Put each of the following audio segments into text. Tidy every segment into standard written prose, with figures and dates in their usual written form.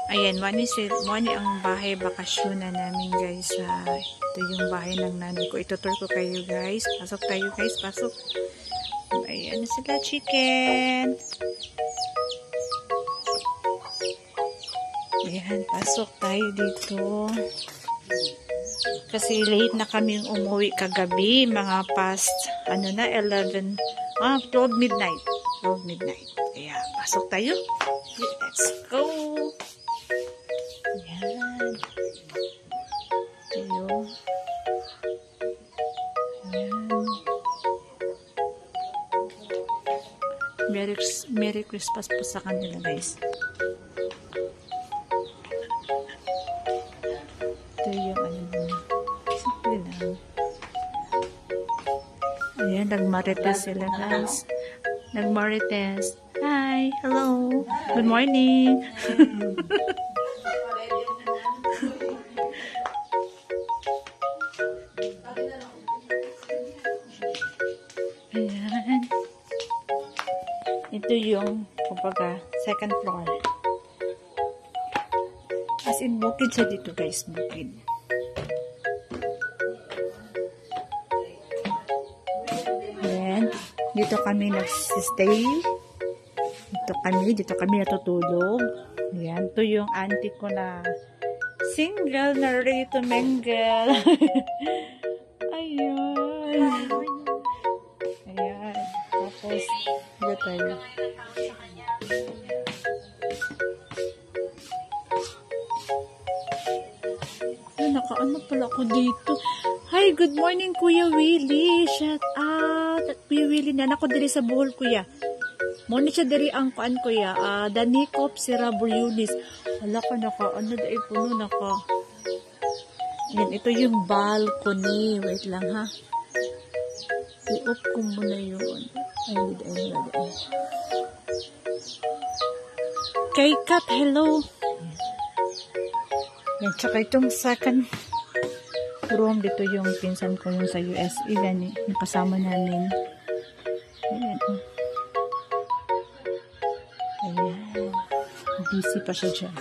Ayan, one ang bahay bakasyonan namin guys. Ito yung bahay ng nanay ko. Itutur ko kayo guys. Pasok tayo guys, pasok. Ayan na sila, chicken. Ayan, pasok tayo dito. Kasi late na kami umuwi kagabi. Mga past, 11, 12 midnight. 12 midnight. Kaya, pasok tayo. Let's go. Ayan. Ayan. Ayan. Merry Christmas po sa kanila guys. Ito yung simple lang. Ayan, nagmarites sila guys. Nagmarites. Hi, hello. Good morning. Ayan. Ito yung, kumbaga, second floor. As in, bukid siya dito guys, bukid. Ayan. Dito kami nagsistay. Dito kami natutulog. Ayan. Ito yung auntie ko na single na ready to mingle. Ayan. Ayan. Tapos, dito tayo. Nakaano pala ako dito. Hi, good morning Kuya Willie. Shout out. At Kuya Willie na ako diri sa Bohol Kuya. Muna siya diri ang kuan Kuya. Danikop Sierra Borealis. Wala ka nakaano dahil puno naka. Yan, ito yung balcony. Wait lang ha. I-off ko muna yun. Ay. Kay Kat, hello. Yan, tsaka itong second room, dito yung pinsan ko yung sa US. Yan, yung kasama namin. Ayan. Ayan. Busy pa siya dyan.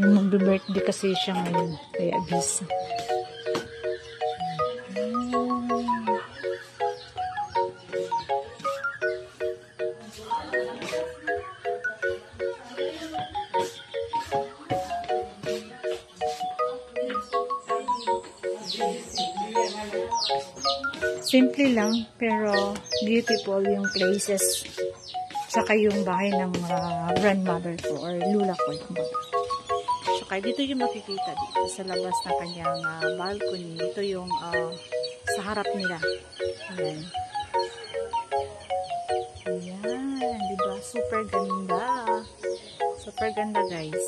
Yung mag-birthday kasi siya ngayon. Kaya busy. Simple lang, pero beautiful yung places. Saka yung bahay ng grandmother ko or lula ko. Saka dito yung makikita dito sa labas ng kanyang balcony. Ito yung sa harap nila. Ayan. Ayan. Diba? Super ganda. Super ganda guys.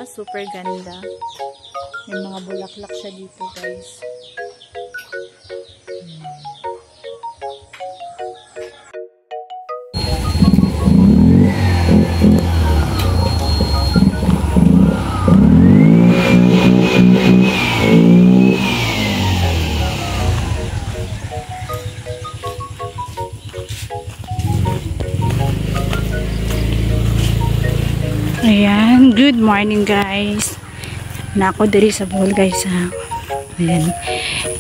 Super ganda. May mga bulaklak siya dito guys. Ayan, good morning guys. Nako diri sa Bohol guys ha. Ayan.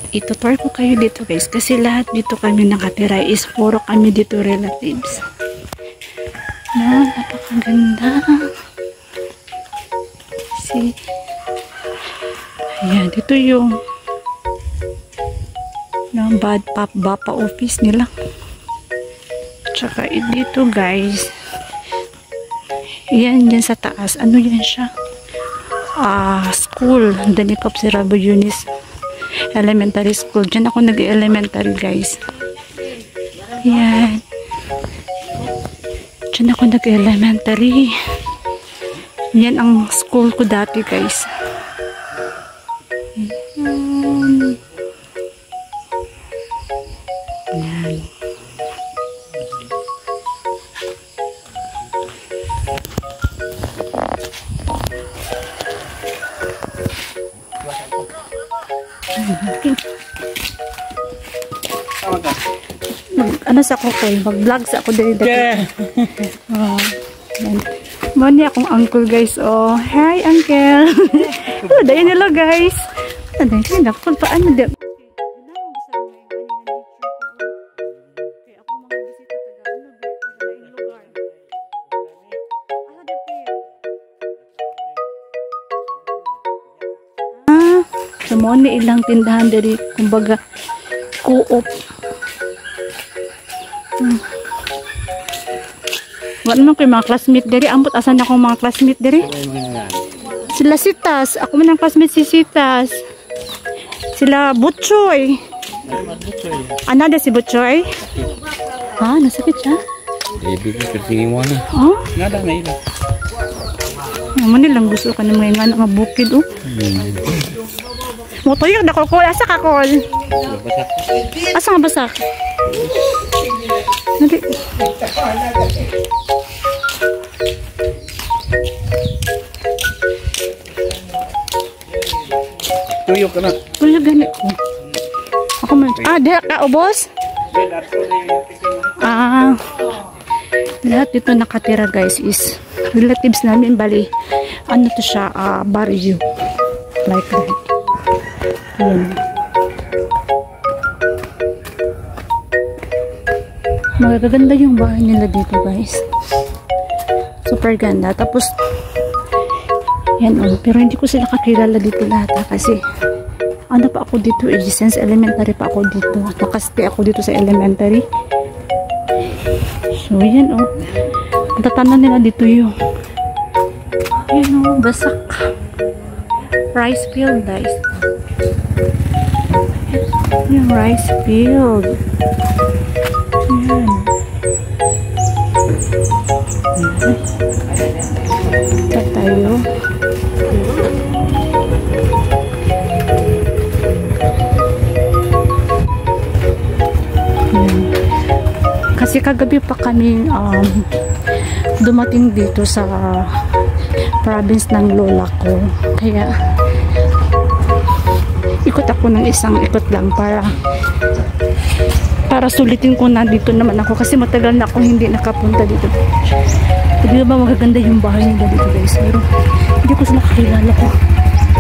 Itutur ko kayo dito guys kasi lahat dito kami nakatira is puro kami dito relatives. Na, napakaganda. See? Ayan, dito yung bapa office nila. Tsaka dito guys. Yan, dyan sa taas. Ano yan siya? School. Danikop Sierra Borealis Elementary School. Dyan ako nag-elementary guys. Yan. Dyan ako nag-elementary. Yan ang school ko dati guys. Yan. Ano sa ako ko, mag-vlog sa ako dito. Oh, yan. Mani akong uncle guys. Oh, hi uncle. Ano dahil nila guys? Ano dahil nila? Paano dahil? So, mo ni ilang tindahan dari kumbaga co-op. Wala naman ko yung mga classmate dari. Ambot asan akong mga classmate dari? Sila Sitas. Ako man ang classmate si Sitas. Sila Butchoy. Ano na si Butchoy? Ha? Nasakit siya? Baby, tingin mo na. Oh? Nada na ila. Naman nilang gusto ka ng mga nga bukid oh. Motoy yung nakukul. Asa kakul? Asa nga basak? Nanti. Tuyok ka na. Tuyok ganit ko. Ako man. Ah, diha ka o boss? Ah. Lahat dito nakatira guys is relatives namin. Bali, ano to siya? Barrio. Like that. Ayan. Magaganda yung bahay nila dito guys. Super ganda. Tapos yan oh. Pero hindi ko sila kakilala dito lahat ha, kasi ano pa ako dito eh. Since elementary pa ako dito. Nakastay ako dito sa elementary. So yan oh. Tatanan nila dito yung yan oh. Basak. Rice field guys. Yung rice field. Ayan. Ito tayo. Ayan. Kasi kagabi pa kami dumating dito sa province ng lola ko. Kaya ikot ako ng isang ikot lang para sulitin ko na dito naman ako kasi matagal na ako hindi nakapunta dito. Hindi ba magaganda yung bahay nila dito guys, pero hindi ko sila kakilala ko,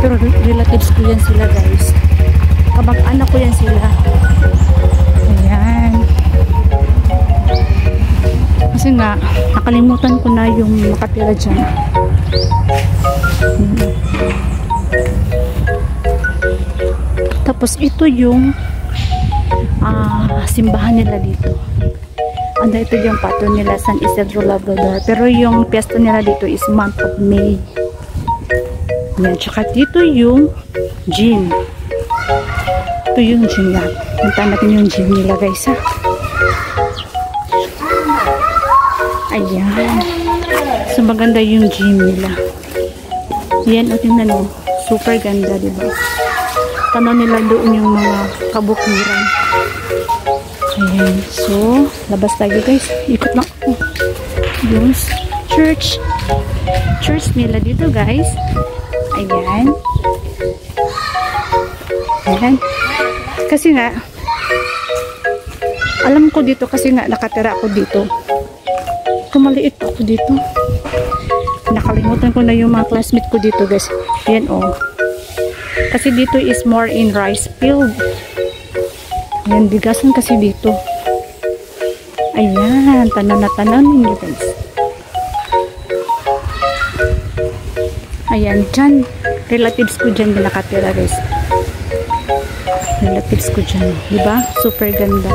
pero relatives ko yan sila guys, kamag-anak ko yan sila. Ayan, kasi nga nakalimutan ko na yung nakatira dyan. Tapos ito yung simbahan nila dito. Ando ito yung patron nila, San Isidro Labrador. Pero yung piyesta nila dito is month of May. Yan. Tsaka dito yung gym. Ito yung gym yan. Punta natin yung gym nila guys ha. Ayan. So maganda yung gym nila. Yan o tingnan mo. Super ganda diba? Tanaw nila doon yung mga kabukiran. Ayan. So, labas tayo guys. Ikot na ako. Yung church. Church nila dito guys. Ayan. Ayan. Kasi nga, alam ko dito kasi nga nakatira ako dito. Kumaliit ako dito. Nakalimutan ko na yung mga classmate ko dito guys. Ayan oh. Kasi dito is more in rice field. Ayan, bigasan kasi dito. Ayan, tanan na tanan ninyo guys. Ayan, dyan. Relatives ko dyan din nakatira guys. Relatives ko dyan. Diba? Super ganda.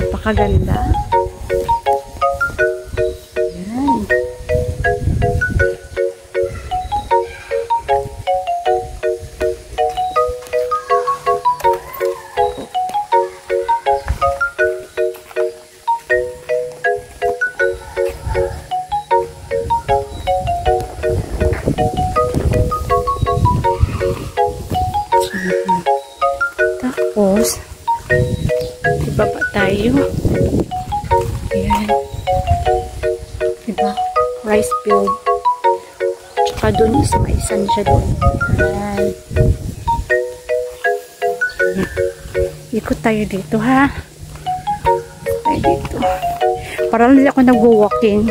Napakaganda. Ayan. Tapos, ibaba tayo. Ayan. Diba? Rice field. Tsaka dun is maisan siya doon. Ayan. Ikot tayo dito, ha? Tayo dito. Para lang ako nag-walking.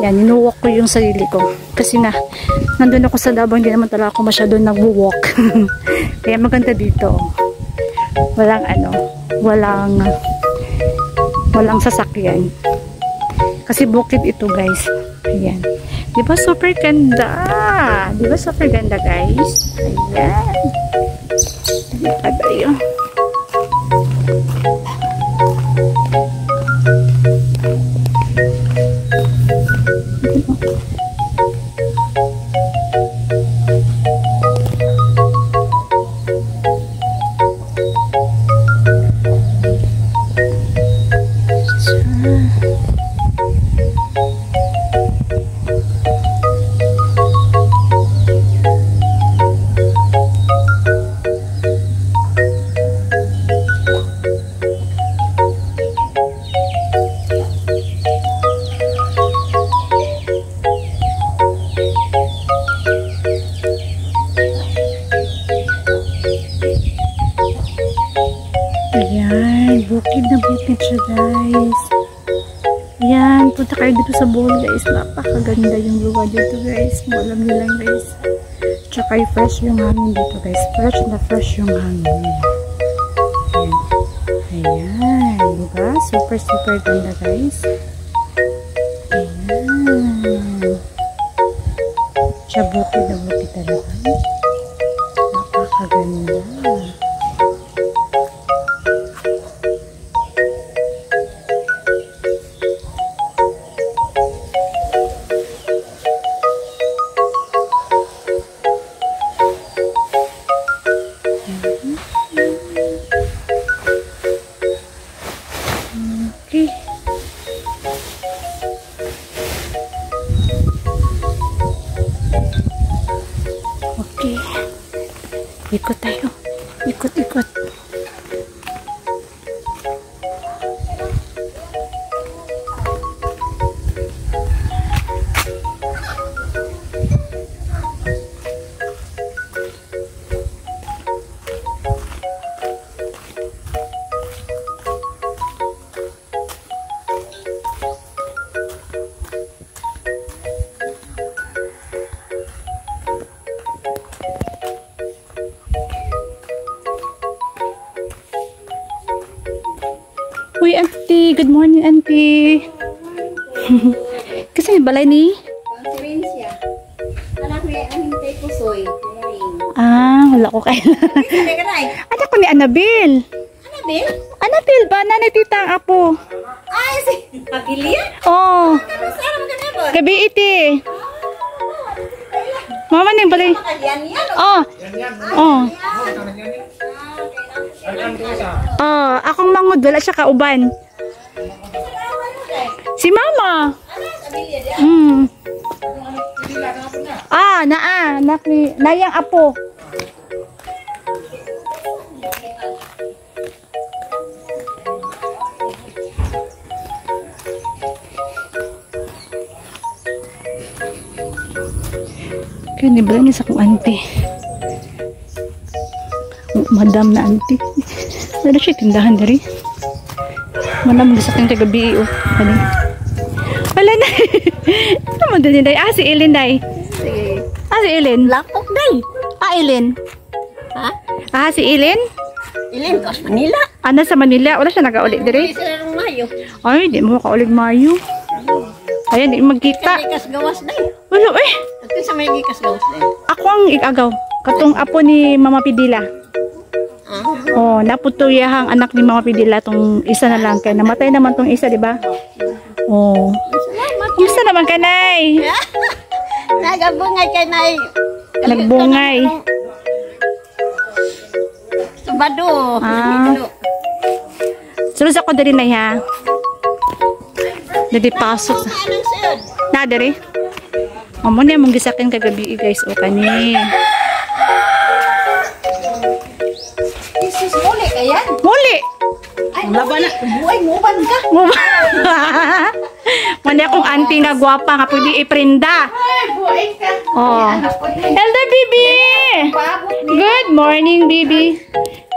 Yan, ninuwalk ko yung sarili ko. Kasi nga, nandun ako sa Davao, hindi naman talaga ako masyado nag-walk. Kaya maganda dito. Walang walang sasakyan. Kasi bukid ito, guys. Ayan. Diba super ganda? Diba super ganda, guys? Ayan. Dito tayo. Ayan, bukid na bukid siya, guys. Ayan, punta kayo dito sa Bohol, guys. Napakaganda yung lugar dito, guys. Alam nyo lang, guys. Tsaka fresh yung hangin dito, guys. Fresh na fresh yung hangin. Ayan. Ayan, diba? Super, super ganda, guys. Ayan. Siya bukid na bukid talaga. Napakaganda. Okay. Okay. Ikot tayo. Ikot. Uy, auntie. Good morning, auntie. Kasi may balay ni? Conferencia. Anak ni Anintay Pusoy. Wala ko kaya. Anak ko ni Annabel. Annabel? Annabel ba? Nanay tita ang apo. Ay, si Pagilian? Oh. Saan mo ganabon? Gabi iti. Mama ni balay. Pagilian yan? Oh. Oh. Akong mangod, wala siya kauban. Si mama. Nayang apo. Kaya nibala niya sa kong auntie. Madam na auntie. Wala siya tindahan dari. Mana mo sa akin kagabi. Ano? Wala na. Ano mo din day? Si Ellen day. Sige. Si Ellen. Lapok day. Ellen. Ha? Si Ellen. Ellen, tos Manila. Ano sa Manila? Wala siya nag-aulit dari. Ay, sila ng Mayo. Ay, di mo makaulit Mayo. Ayan, di magkita. Kanikas gawas day. Wala eh. At sa may gikas gawas day. Ako ang igagaw. Katong apo ni Mama Pidila. Oh, naputuyahang anak ni Mama Pidila tong isa na lang kay namatay naman tong isa, di ba? Oh. Salamat. Kumusta naman ka, Nay? Nagabungay kay Nay. Nagbungay. Subado. Sulod ako dali, Nay, ha? Dali pasok. Anong siyod? Na, dali? Amo na mong gisakin kagabi, guys. O, kani. Isis, muli kayan? Muli! Ay, laban na. Buhay mo, ban ka. Muna akong auntie nga gwapa nga pwede iprenda. Ay, buhay ka. Oh. Elder Bibi! Good morning, Bibi.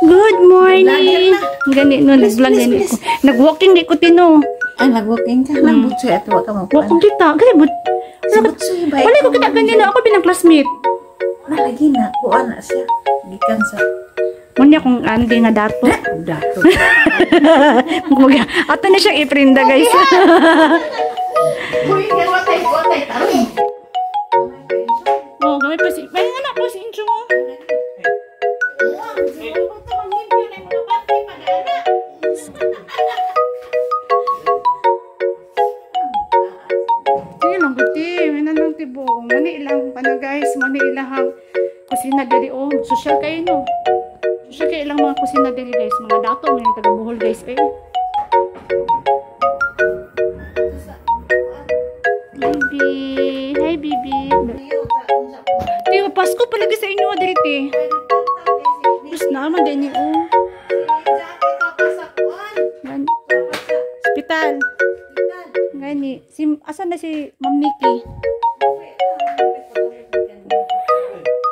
Good morning. Gani no, nag-vlog Please, gani please. ko. Nag-walking di ko tino. Ay, nag-walking ka. Nagbutsoy at waka mo. Walking kita. Kasi but Butsoy ba? wala ko kita ganina ako bilang classmate. Lagi na. Kuha na siya. Gikan sa... Muna akong andi nga dato. Dato. Ato na siyang iprinda guys. Uy, watay. Tarong. Oh, gamay pa si... May anak ko si intro mo. Sige lang, kuti. May nanong tibo. Mani ilang, guys, mani ilahang kusina diri. Oh, social kayo, no? Social kayo ilang mga kusina diri, guys. Mga dato, may taga-buhol, guys. Eh. Baby. Hi, baby. Tiyo, Pasko palagi sa inyo, Adriti. Mas naman din niyo. Gan. Hospital. Gani. Asan na si Ma'am Nikki?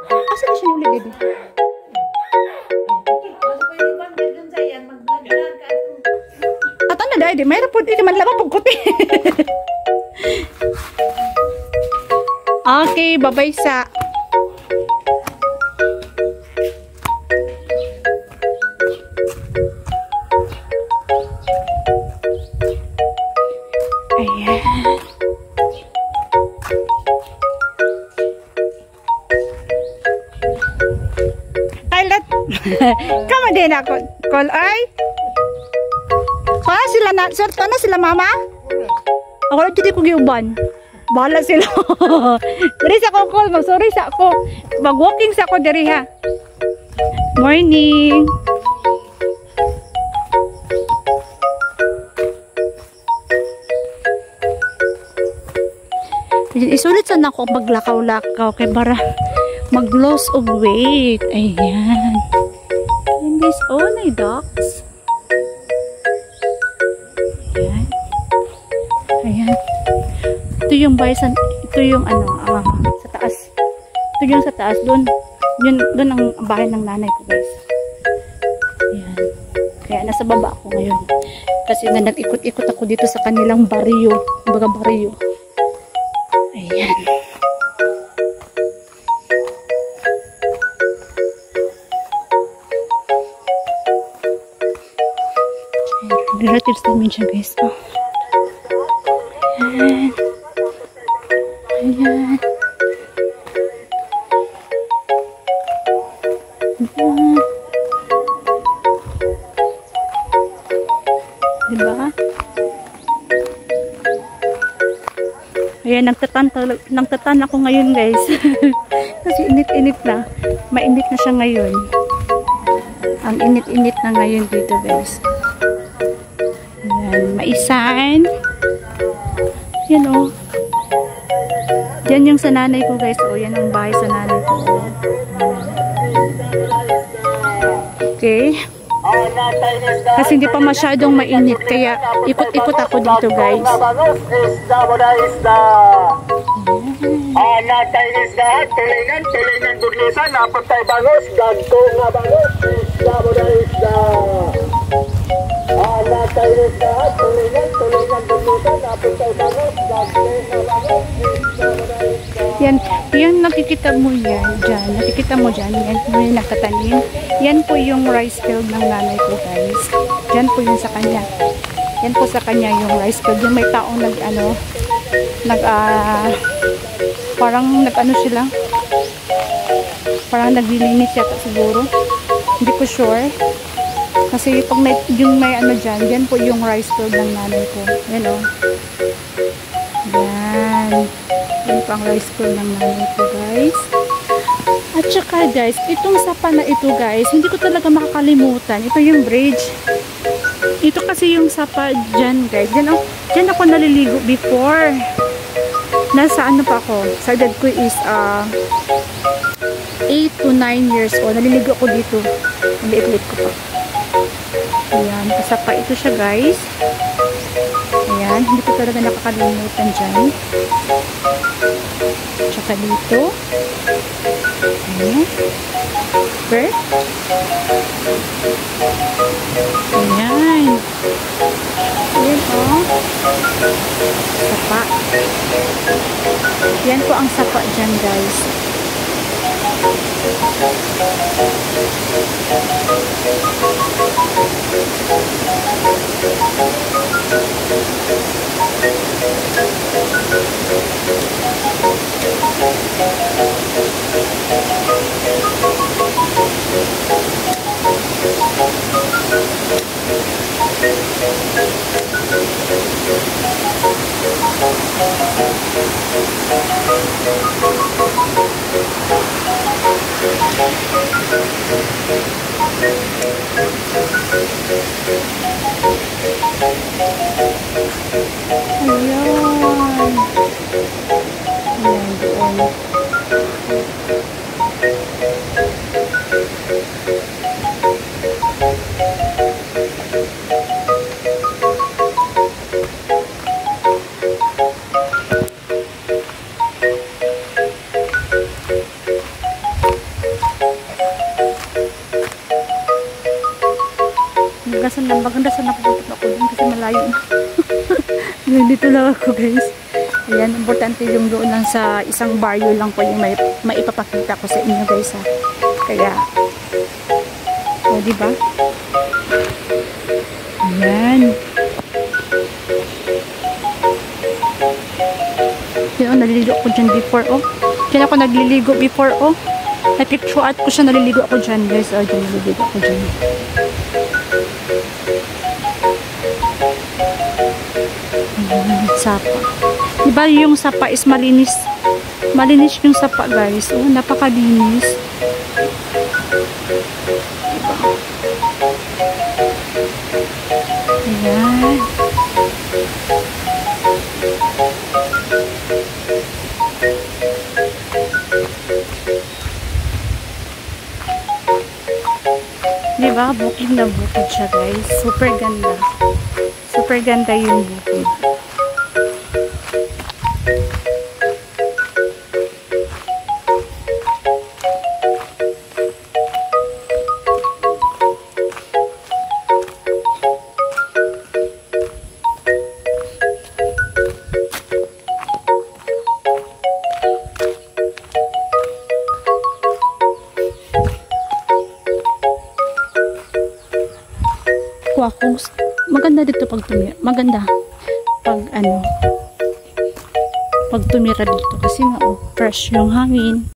Asan na siya ulit, Didi? At ano dahil, may rapod di man lamang pagkuti. Okay, bye-bye sa... Ayan. Kailat. Kama din ako. Call ay. Sila na. Sir, na sila mama? Ako lang dito ko giuban. Bahala sila. Dari sa ko call. Mag-sorry sa ako. Mag-walking sa ako dari ha. Morning. Isulit sana ako maglakaw-lakaw kay para mag-loss of weight. Ayan. And this all my ducks. Ayan. Ayan. Ito yung bison. Ito yung ano, sa taas. Ito yung sa taas. Doon ang bahay ng nanay ko, guys. Ayan. Kaya nasa baba ako ngayon. Kasi nga nag-ikot-ikot ako dito sa kanilang baryo. Baga baryo. Ayan. Relatives namin siya, guys. Oh. Ayan. Ayan. Ayan. Diba? Ayan, nagtatan ako ngayon, guys. Kasi init-init na. Mainit na siya ngayon. Ang init-init na ngayon dito, guys. Ayan, maisan. Yan, oh. Yan yung sa nanay ko, guys. Oh, yan ang bahay sa nanay ko. Oh. Okay. Kasi hindi pa masyadong mainit. Kaya ikot-ikot ako dito, guys. Tulingan burlisan, napatay bangos, gagkong na bangos, isda isda. Natay isda, tulingan burlisan, napatay bangos, gagkong na bangos, isda. Yan nakikita mo yan, dyan. Nakikita mo dyan, yan po yung nakatanim. Yan po yung rice field ng nanay ko, guys. Dyan po yung sa kanya. Yan po sa kanya yung rice field. Yung may taong parang nag-ano sila. Parang naglilinis yata siguro. Hindi ko sure. Kasi pag yung may ano dyan, yan po yung rice field ng nanay ko. Yan o. Yan. Yan po ang rice field ng nanay ko, guys. At saka, guys, itong sapa na ito, guys, hindi ko talaga makakalimutan. Ito yung bridge. Ito kasi yung sapa dyan, guys. Dyan ako naliligo before. Nasa ano pa ako? Sa edad ko is 8 to 9 years old. Naliligo ako dito. Naliit-liit ko pa. Ayan. Kasapa ito siya, guys. Ayan. Hindi ko talaga nakakalimutan dyan. Tsaka dito. Ayan. Bird. Ayan. Ayan oh. Sapa. Yan po ang sapa dyan guys. Ayan. Ayan doon. Maganda sana pupunta ako dun kasi malayo na. Dito lang ako guys. Ayan, importante yung doon lang sa isang barrio lang po yung maipapakita ko sa inyo guys ha. Kaya, o diba? Ayan. Yun, naliligo ako dyan before oh. Diyan ako nagliligo before oh. Na-picture out ko siya, naliligo ako dyan guys. O, dyan naliligo ako dyan. Sapa. Diba yung sapa is malinis. Malinis yung sapa guys. Oh, napakalinis. Diba? Ayan. Diba? Bukid na bukid siya guys. Super ganda. Super ganda yung bukid. Kung maganda dito pag tumira, maganda pag ano, pag tumira dito kasi nga oh, fresh yung hangin.